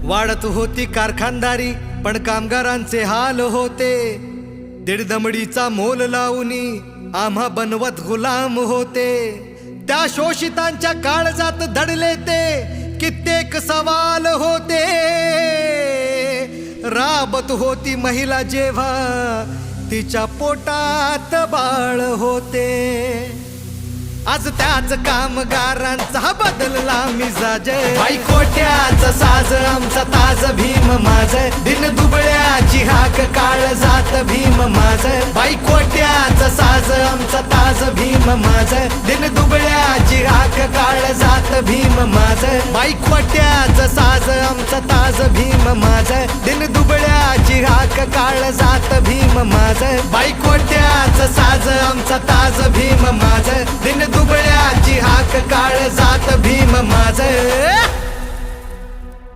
वाढत होती कारखानदारी पण कामगारांचे हाल होते. दीडदमडीचा मोल लावूनी आम्हा बनवत गुलाम होते. त्या शोषितांच्या काळजात दडले ते कित्येक सवाल होते. राबत होती महिला जेव्हा तिच्या पोटात बाळ होते. आज त्याच कामगारांचा बदलला मिजाज. बाई कोट्याचा साज आमचा ताज भीम माझ. दिन दुबळ्याची हाक काळ जात भीम माझ. बाई कोट्याचा साज आमचा ताज भीम माझ. दिन दुबळ्याची हाक काळ जात भीम माझ. बाई कोट्याचा साज आमचा ताज भीम माझ. दिन दुबळ्याची हाक काळ जात भीम माझ. बाई कोट्याचा साज आमचा ताज भीम माझ. दिन दुबळ्याची हाक काळ जात भीम माझ.